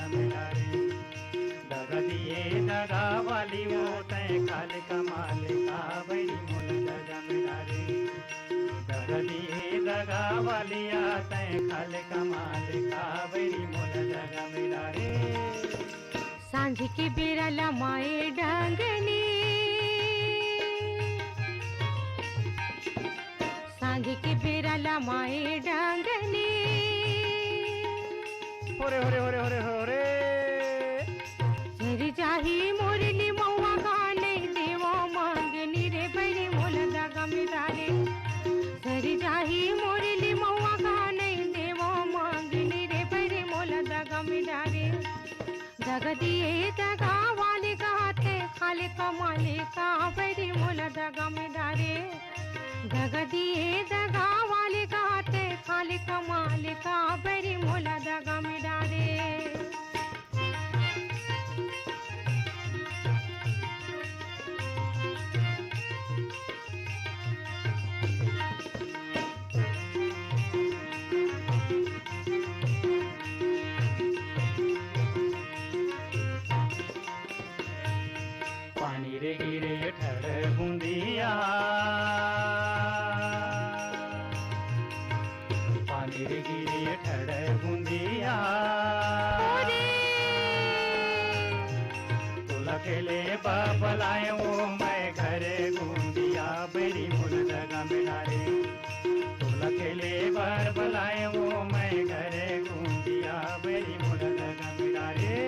जगह में डारे। दगा दिए दगा वाली वो तय खाल कमाल का बैरी मोल जगह में डारे। दगा दिए दगा वाली तय खाल कमाल का बैरी मोल जगह में डारे। सांझ के बेरा लमाए डांगनी, सांझ के बेरा लमाए डांगनी। होरे होरे होरे होरे होरे झरी जाही मोरली मौआ गाने देवो मांगनी रे बैरी मोल जगह में डारे। झरी जाही मोरली मौआ गाने देवो मांगनी रे बैरी मोल जगह में डारे। दगा दिए दगा वाले गाते खाले कमाले का बैरी मोल जगह में डारे। दगा दिए दगा वाले गाते खाले कमाले का बैरी मोल जगह में डारे। पानी रे गिरे ठड़ बूंदिया, पानी रे गिरे ठड़ बूंदिया। तुला खेले बाबलाए वो मैं घरे बूंदिया बैरी मोल जगह में डारे। तुला खेले बाबलाए वो मैं घरे बूंदिया बैरी मोल जगह में डारे।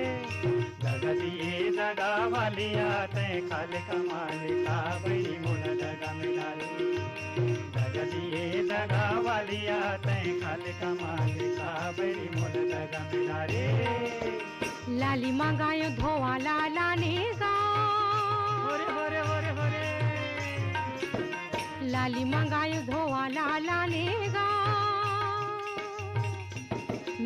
दगा दिए दगा वाली तय खाल कमाल का बैरी मोल जगह में डारे। दगा दिए दगा वाली तय खाल कमाल का बैरी मोल जगह में डारे। लाली मंगायो धोवा लाला ने गा, होरे होरे होरे होरे लाली मंगायो धोवा लाला ने गा।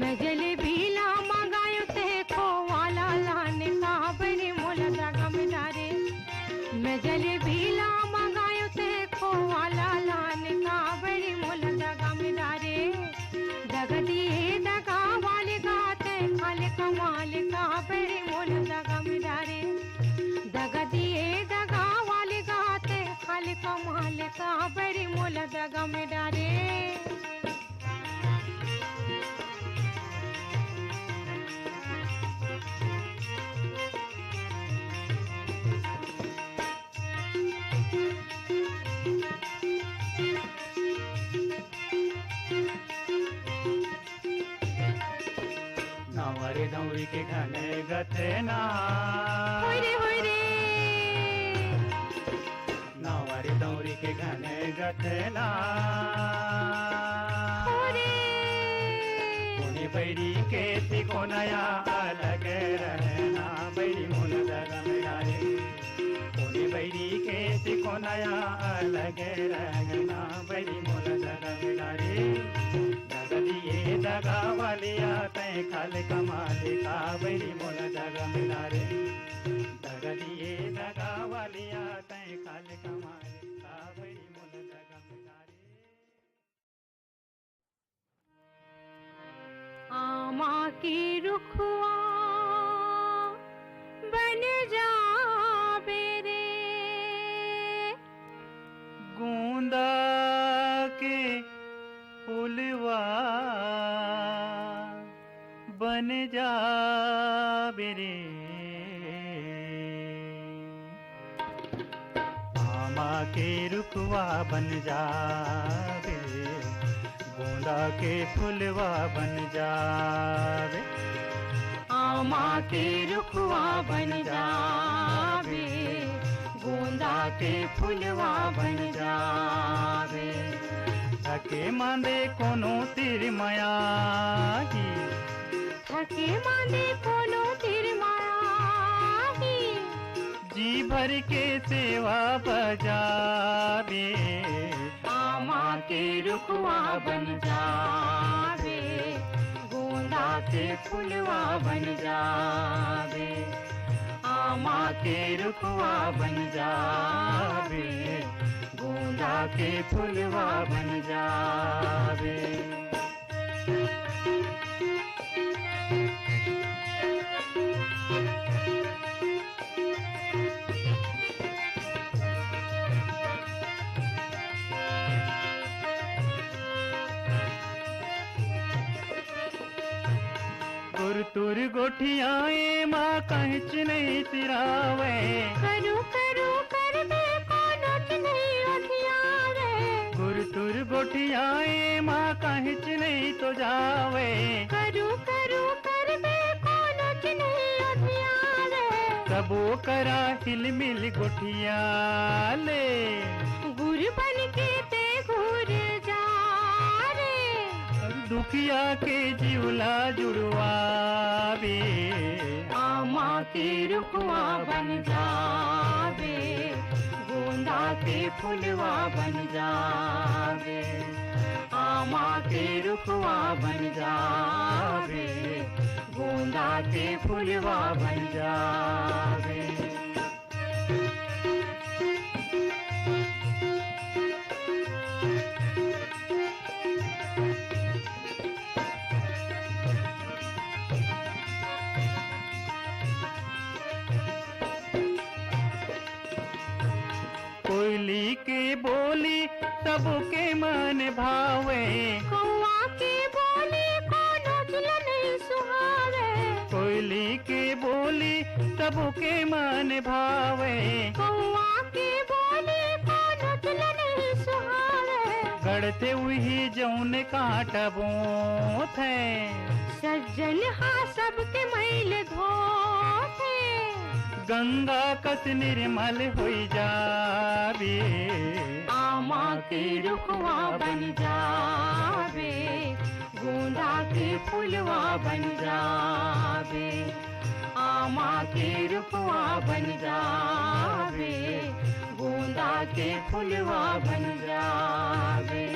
मैं जलेबी ला मंगायो ते खोवा लाला ने का बैरी मोल जगह में डारे। मैं जलेबी ला मंगायो ते खोवा लाला ने का बैरी मोल जगह में डारे। दगा दिए दगा वाले गाते खाले कमाल का बैरी मोल जगह में डारे। दगा दिए दगा वाले गाते खाले कमाल का बैरी मोल जगह में डारे। नवरे दौरी के घने गथे ना, होरे होरे नवरे दौरी के घने गथे ना। कोने बैरी के सिको नया अलग रहना बैरी मोल जगह में डारे। कोने बैरी के सिको नया अलग रहना बैरी मोल जगह में डारे। दगा दिए दगा वाली तय खाल कमाल का बैरी मोल जगह में डारे। दगा दिए दगा वाली तय खाल कमाल का बैरी मोल जगह में डारे। आमा की रुखवा बन जा बेरे। गोंदा के फूलवा बन जा बेरे। आमा के रुखवा बन जा बेरे। गोंदा के फूलवा बन जावे। आमा के रुखवा बन जावे। गोंदा के फूलवा बन जावे। थके मांदे कोनो तिर माया की, थके मांदे कोनो तिर माया की। जी भर के सेवा बजावे। आमा के रुखवा बन जावे। गोंदा के फूलवा बन जावे। आमा के रुखवा बन जावे। गोंदा के फूलवा बन जावे। गुरतुर गोठियाए माँ कहच नहीं सिरावे करू करू कर दे कोनो नहीं उठियावे गुरतुर गोठियाए माँ कहच नहीं तो जावे करू करू कर दे कोनो नहीं उठियावे सबो करा हिल मिल गोठिया ले गुर बन के ते घूर जा रे दुखिया के जिवला जुड़वावे आमा के रुखवा बन जावे गोंदा के फुलवा बन जावे आमा के रुखवा बन जावे गोंदा के फुलवा बन जावे कोयली के बोली सबके मन भावे कौआ के बोली कोनो नहीं सुहावे कोयली के बोली सबके मन भावे कौआ के बोली कोनो नहीं सुहावे गढ़ते हुई जौन कांटा बोत है सज्जन हा सबके मैल धोते गंगा कस निर्मल होई जावे आमा के रुखवा बन जावे गोंदा के फुलवा बन जावे आमा के रुखवा बन जावे गोंदा के फुलवा बन जावे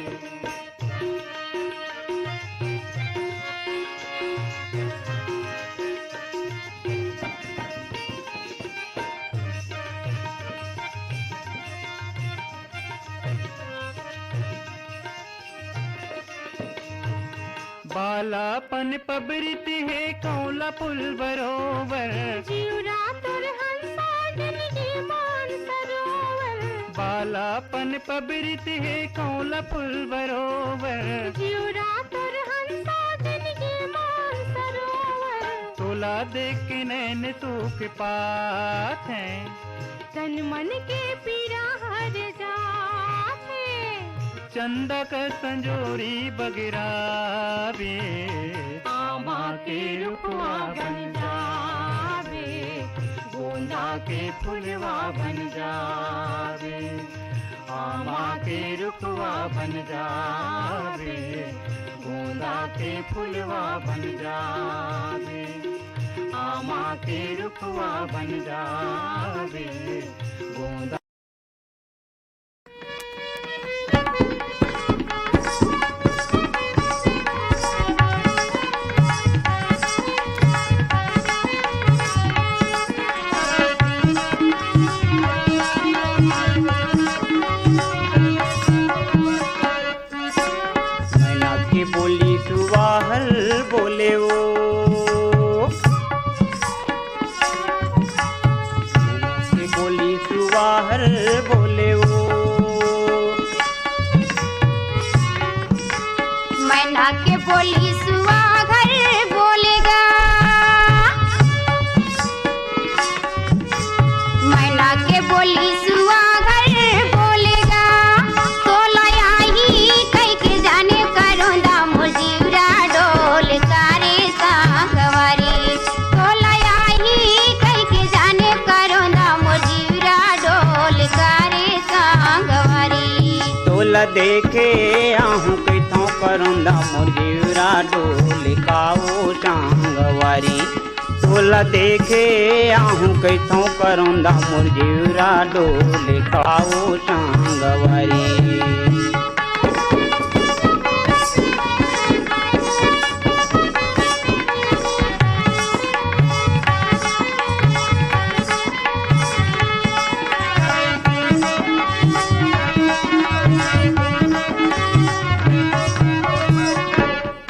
बालापन पबरित है कौला पुल बरोबर जीवरा तुर हंसा जिंदगी मान सरोवर बालापन पबरित है कौला पुल बरोबर जीवरा तुर हंसा जिंदगी मान सरोवर तोला देख के नैन सूख पात है तन मन के पीरा हर जाते चंदा का संजोरी बगरावे आमा के रुखवा बन जावे गोंदा के फुलवा बन जावे आमा के रुखवा बन जावे गोंदा के फुलवा बन जावे आमा के रुखवा बन जावे गोंदा बोली सुवाहल बोले वो बोली सुवाहल बोले वो मैना के बोली सुवाघर बोलेगा मैना के बोली सुवाघर बोलेगा तो लयाही कई के जाने करोंदा मुजीवरा डोल कारे सांगवारी तो लयाही कई के जाने करोंदा मुजीवरा डोल कारे सांगवारी तोला देखे आहूं कैथों करोंदा मुजीवरा डोल काओ सांगवारी तोला देखे आहूं कैथों करोंदा मुजीवरा डोल काओ सांगवारी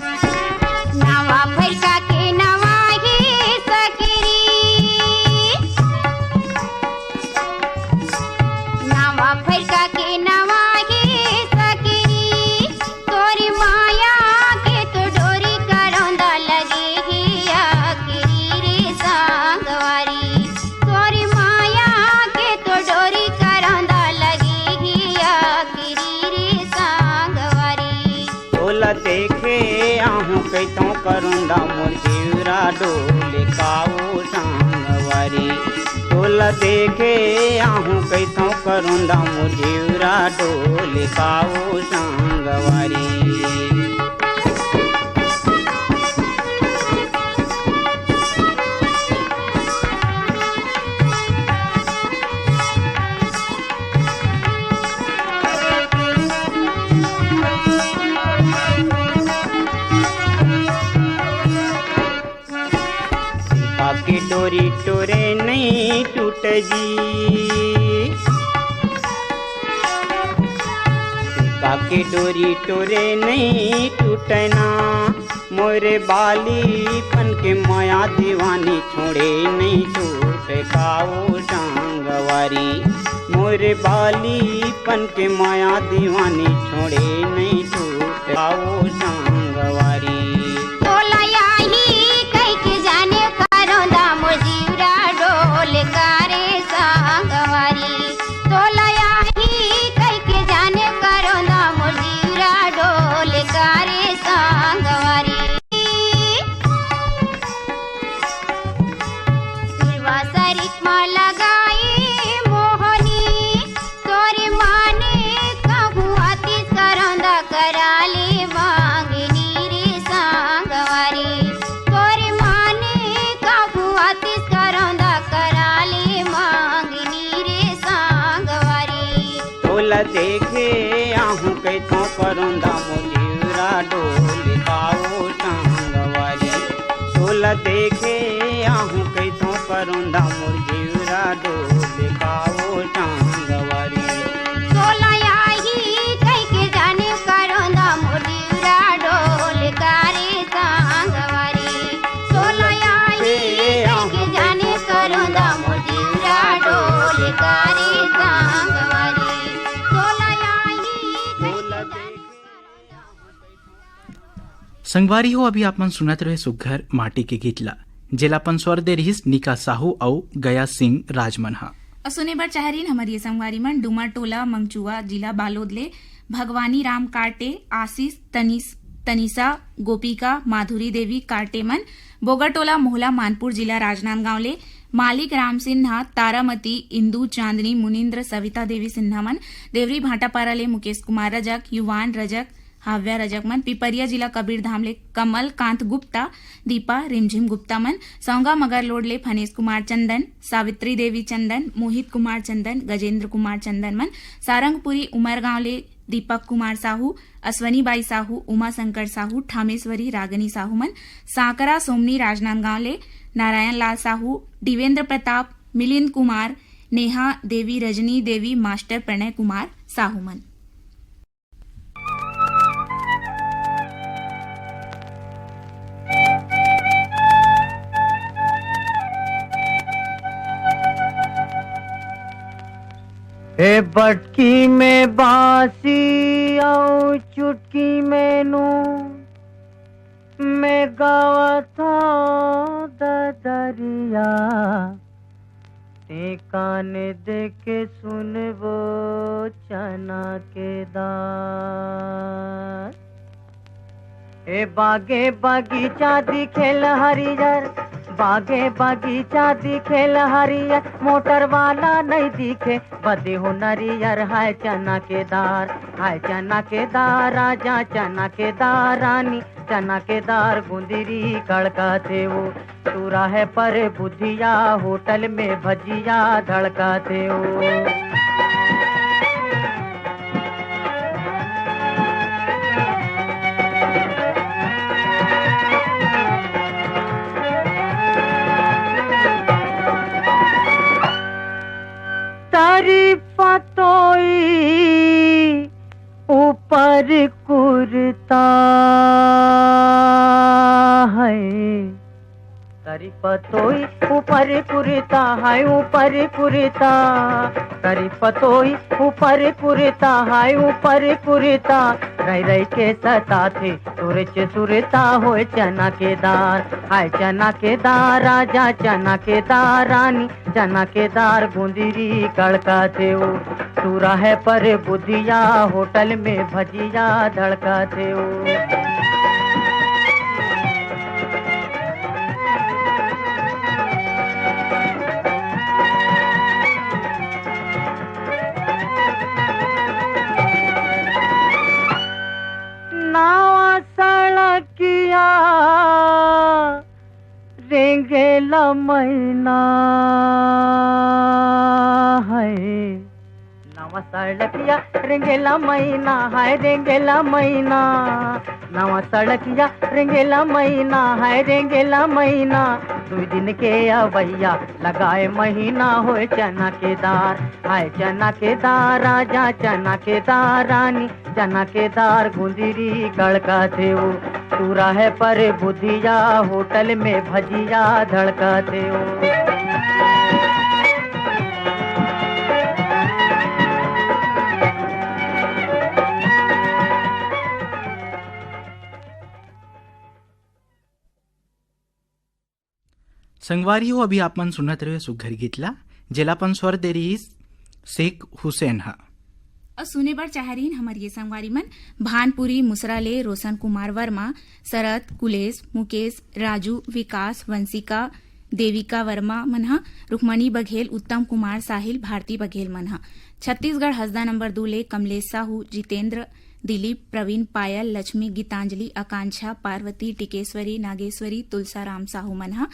नवा भैरका के नवा ही सकिरी नवा भैरका के नवा ही डोले काऊ सांगवारी तोला देखे आहू कैथों करुंदा मुझिवरा डोले काऊ सांगवारी की डोरी टोरे नहीं टूट जी की डोरी टोरे नहीं टूटना मोरे बाली पन के माया दीवानी छोड़े नहीं टूट काऊ सांगवारी मोरे बाली पन के माया दीवानी छोड़े नहीं टूट काऊ सांगवारी देखे आहू कैथों करुंदा मुझिवरा डोले काऊ सांगवारी तोला देखे आहू कैथों करुंदा मुझिवरा डोले काऊ सांगवारी तोला याही कई के जाने करुंदा मुझिवरा डोले कारे सांगवारी तोला याही कई के जाने करुंदा मुझिवरा डोले कारे सांगवारी संगवारी हो अभी आपन सुनत रहे सुघर माटी के गीतला जेलापन स्वर दे रहीस निका साहू औ गया सिंह राजमनहा सुने बर चाहरीन हमारी ये संगवारी मन डुमर टोला मंगचुआ जिला बालोदले भगवानी राम काटे आशीष तनिषा गोपिका माधुरी देवी काटे मन बोगरटोला मोहला मानपुर जिला राजनांदगांव ले मालिक राम सिन्हा तारामती इंदू चांदनी मुनिंद्र सविता देवी सिन्हा मन देवरी भाटापारा ले मुकेश कुमार रजक युवान रजक हाव्या रजक मन पिपरिया जिला कबीर धाम ले कमल कांत गुप्ता दीपा रिमझिम गुप्ता मन सौंगा मगर लोड ले फनेश कुमार चंदन सावित्री देवी चंदन मोहित कुमार चंदन गजेंद्र कुमार चंदन मन सारंगपुरी उमरगांव ले दीपक कुमार साहू अश्वनी बाई साहू उमा शंकर साहू ठामेश्वरी रागनी साहू मन सांकरा सोमनी राजनांदगांव ले नारायण लाल साहू दिवेंद्र प्रताप मिलिंद कुमार नेहा देवी रजनी देवी मास्टर प्रणय कुमार साहू मन ए बटकी में बांसी और चुटकी में नू मैं गावा था दरिया ते कान देके सुनबो चना के दार ए बागे बगीचा दिखेल हरियर बागे बगीचा दिखेल हरियर मोटर वाला नहीं दिखे बदे हो नरियर हाय चना के दार राजा चना के दार रानी चना के दार गुंदरी कड़काते हो तूरा है पर बुधिया होटल में भजिया धड़काते हो पतोई ऊपर कुरता है करी पतोई ऊपर कुरता है ऊपर कुरता करी पतोई ऊपर कुरता है ऊपर कुरता रह के सता थे सुरच सुरता हो चना के दार हाय चना के दार राजा चना के दार रानी चना के दार गुंदरी कड़काते हो सूरा है पर बुधिया होटल में भजिया धड़काते हो रेंगेला मैना है नवा सड़किया रेंगेला मैना है रेंगेला मैना नवा सड़किया रेंगेला मैना है रेंगेला मैना 2 दिन के अवैया लगाए महीना हो चना के दार हाय चना के दार राजा चना के दार रानी चना के दार गुंदरी गड़का थे वो तूरा है पर बुधिया होटल में भजिया धड़का थे वो संगवारी हो अभी आपण सुनत रहे सुघर गीतला जेलापन स्वर दे रही शेख हुसैन हा सुने बर चाहरीन हमार ये संगवारी मन भानपुरी मुसराले रोशन कुमार वर्मा शरद कुलेश मुकेश राजू विकास वंशिका देविका वर्मा मनहा रुक्मणी बघेल उत्तम कुमार साहिल भारती बघेल मनहा छत्तीसगढ़ हसदा नंबर 2 ले कमलेश साहू जितेंद्र दिलीप प्रवीण पायल लक्ष्मी गीतांजलि आकांक्षा पार्वती टिकेश्वरी नागेश्वरी तुलसाराम साहू मनहा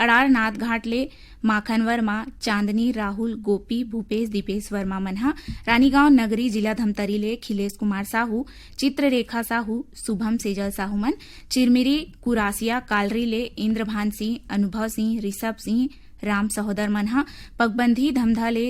अड़ार नाथ घाट ले माखन वर्मा चांदनी राहुल गोपी भूपेश दीपेश वर्मा मनहा रानीगांव नगरी जिला धमतरी ले खिलेश कुमार साहू चित्ररेखा साहू शुभम सेजल साहू मन चिरमिरी कुरासिया कालरी ले इंद्रभान सिंह अनुभव सिंह ऋषभ सिंह राम सहोदर मनहा पगबंधी धमधा ले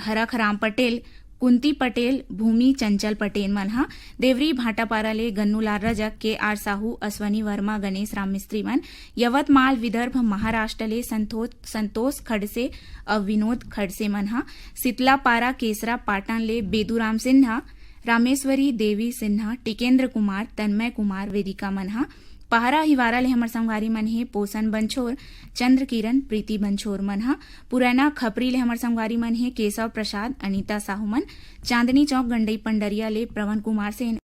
हरख राम पटेल कुंती पटेल भूमि चंचल पटेल मनहा देवरी भाटापारा ले गन्नूलाल रजक के आर साहू अश्वनी वर्मा गणेश राम मिस्त्री मन यवतमाल विदर्भ महाराष्ट्र ले संतोष खड़से और विनोद खड़से मनहा सितलापारा केसरा पाटन ले बेदूराम सिन्हा रामेश्वरी देवी सिन्हा टिकेंद्र कुमार तन्मय कुमार वेदिका मनहा पहरा हिवारा ले हमर संगवारी मन हे पोषण बंछोर चंद्र किरण प्रीति बंछोर मनहा पुराना खपरी ले हमर संगवारी मन हे केशव प्रसाद अनीता साहू मन चांदनी चौक गंडई पंडरिया ले प्रवन कुमार सेन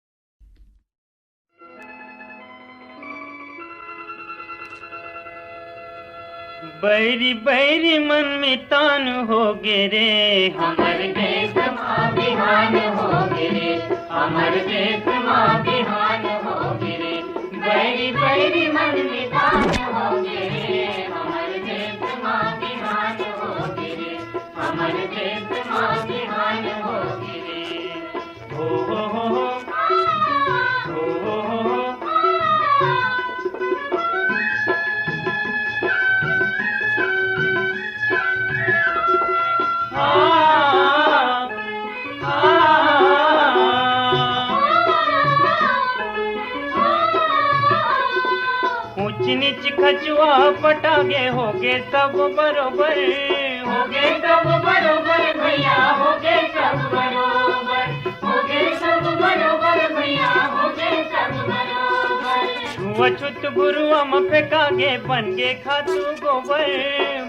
बैरी बैरी मन में तान हो गे रे हमर देश मां बिहान हो गिरे हमर देश मां बिहान हो गिरे बैरी बैरी मन में तान हो गिरे हमर देश मां बिहान हो गिरे हमर देश मां बिहान हो गिरे हो हो हो हो हो हो हो ऊंच नीच खचुआ पटागे होगे सब बरोबर होगे सब बरोबर भैया होगे सब बरोबर होगे सब बरोबर भैया होगे सब बरोबर छुआछूत गुरुआ में फेंकागे बनगे खातू गोबर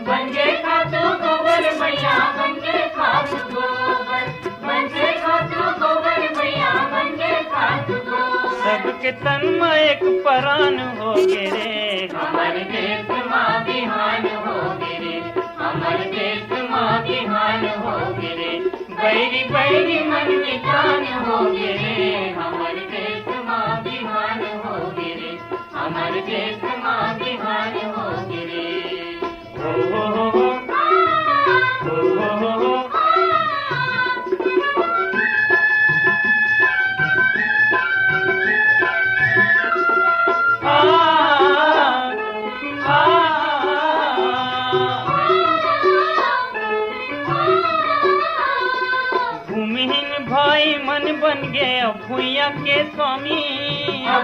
बनगे खातू गोबर भैया बनगे खातू गोबर बनगे खातू गोबर भैया बनगे खातू गोबर सबके तन में एक परान हो गे रे हमर देश मां बिहान हो गिरे हमर देश मां बिहान हो गिरे बैरी बैरी मन में तान हो गिरे हमर देश मां बिहान हो गिरे हमर देश मां बिहान हो गिरे हो हो हो हो हो हो हो हो भूमिहीन भाई मन बन गए भूया के स्वामी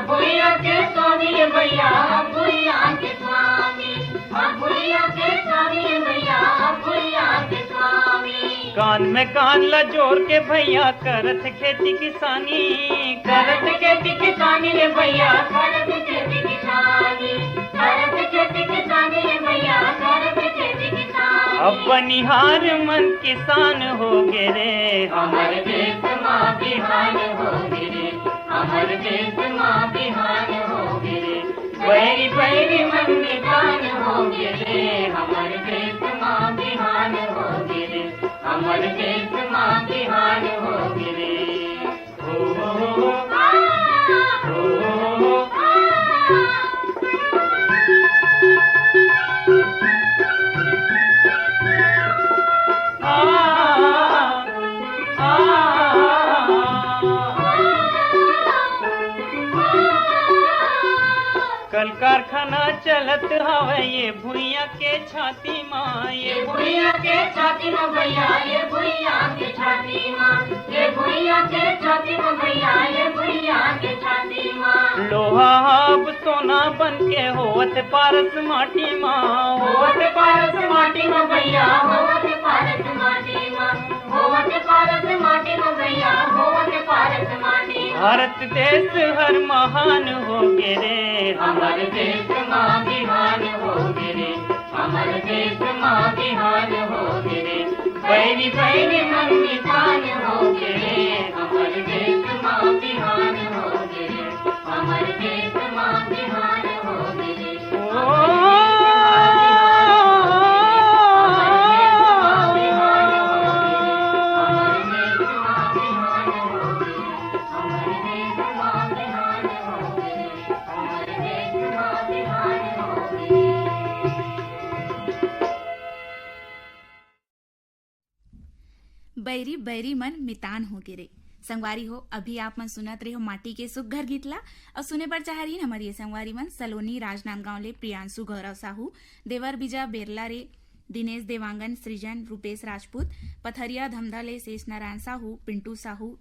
भैया के स्वामी भैया भैया के स्वामी भैया के स्वामी भैया भैया के स्वामी कान में कान ला जोड़ के भैया करत खेती किसानी करत खेती किसानी रे भैया करत खेती किसानी करत खेती किसानी रे भैया करत खेती किसानी अब बनिहार मन किसान हो गे रे हमर देश मां बिहान हो गिरे हमर देश मां बिहान हो गिरे बैरी बैरी मन में तान हो गिरे हमर देश मां बिहान हो गिरे हमर देश मां बिहान हो गिरे हो हो हो हो हो हो हो चलत हवे ये भुइया के छाती माँ, ये भुइया के छाती में भैया, ये भुइया के छाती माँ, ये भुइया के छाती में भैया, ये भुइया के छाती माँ। लोहा अब सोना बन के होवत पारस माटी माँ, होवत पारस माटी में भैया, होवत पारस माटी माँ, होवत पारस माटी में भैया, होवत पारस माटी। भारत देश हर महान हो गे रे, हमर देश माँ बिहान हो गिरे, हमर देश माँ बिहान हो गिरे, बैरी बैरी मन निशान हो गिरे, हमर देश माँ बिहान हो गिरे, हमर देश माँ बिहान हो गिरे। बैरी बैरी मन मितान हो गिरे। संगवारी हो, अभी आप मन सुनत रहे हो माटी के सुख घर गीतला और सुने पर चाह रही हमारी ये संगवारी मन सलोनी राजनांदगांव ले प्रियांशु गौरव साहू, देवर बीजा बेरला रे दिनेश देवांगन, सृजन रूपेश राजपूत, पथरिया धमधा ले शेष नारायण साहू, पिंटू साहू,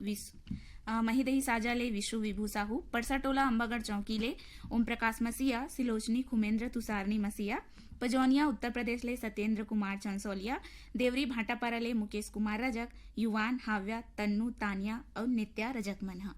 महिदही साजा ले विशु विभू साहू, परसा टोला अंबागढ़ चौकी ले ओम प्रकाश मसीहा, सिलोचनी खुमेंद्र तुषारनी मसीहा, पजौनिया उत्तर प्रदेश ले सत्येंद्र कुमार चंसोलिया, देवरी भाटापारा ले मुकेश कुमार रजक, युवान हाव्या तन्नू तानिया और नित्या रजक मनहा।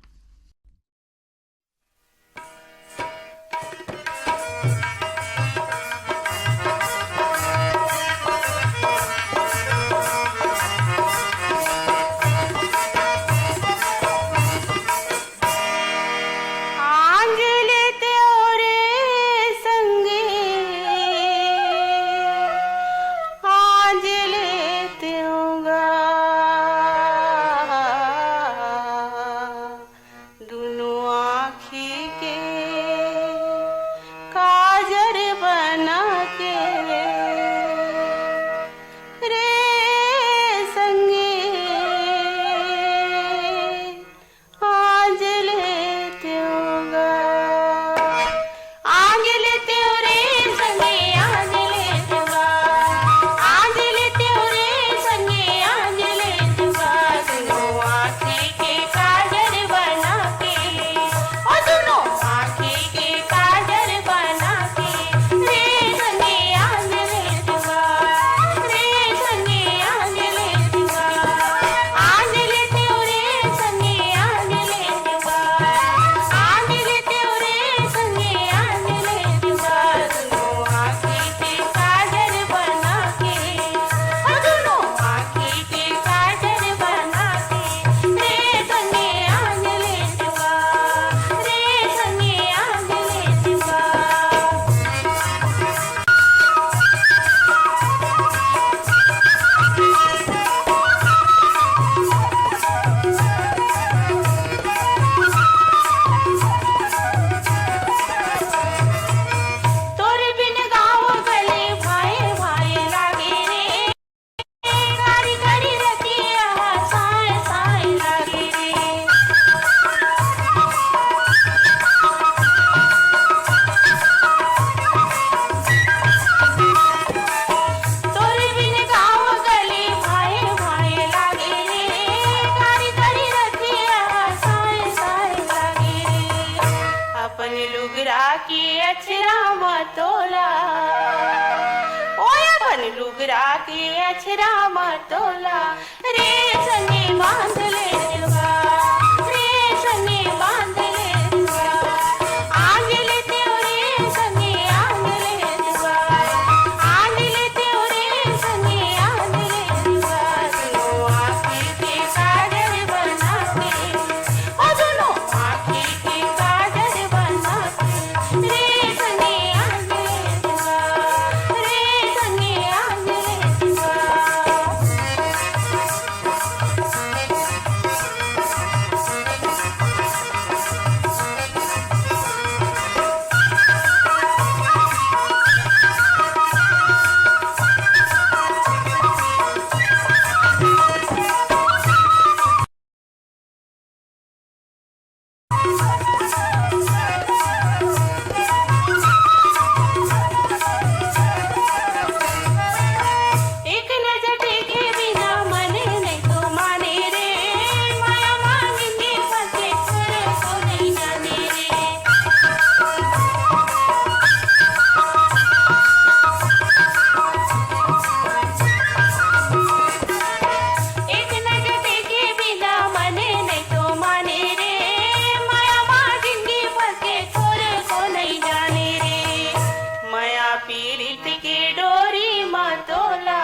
पीरित की डोरी मतोला,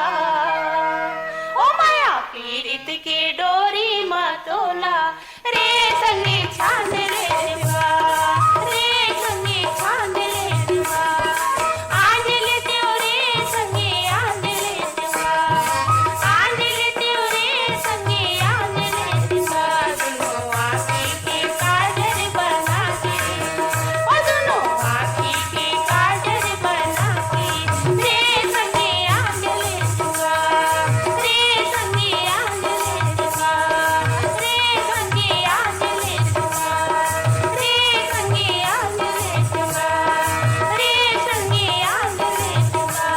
ओ माया पीरित की डोरी मतोला, रे संगे छान ले देवा, रे संगे छान ले देवा, आंज ले त्यो रे संगे आंज ले देवा, आंज ले त्यो रे संगे आंज ले देवा, दोनों आँखी के काजल बना के, ओ दोनों आँखी के काजल बना के, रे संगे आंज ले देवा, रे संगे आंज ले देवा, रे संगे आंज ले देवा, रे संगे आंज ले देवा, रे संगे आंज ले देवा,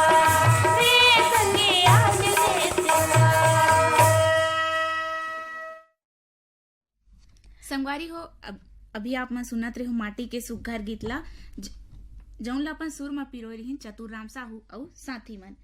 रे संगे आंज ले देवा। संगवारी हो अभी आप मन सुनत रहे हो माटी के सुघर गीतला जौन ला अपन सुर में पिरोय रहीन चतुर राम साहू और साथी मन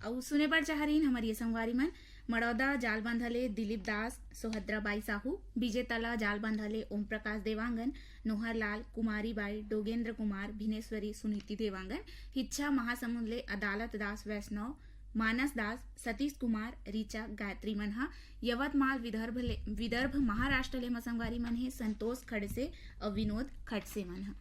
और सुने बर चाह रहीन हमारी ये संगवारी मन मड़ौदा जाल बांधले दिलीप दास सोहद्रा बाई साहू बीजे तला जाल बांधले ओम प्रकाश देवांगन नोहर लाल कुमारी बाई डोगेंद्र कुमार भिनेश्वरी सुनीति देवांगन हिच्छा महासमुंदले अदालत दास वैष्णव मानस दास सतीश कुमार रीचा गायत्री मनहा यवतमाल विदर्भ महाराष्ट्र ले मसंगवारी मन हे संतोष खड़से और विनोद खड़से मनहा।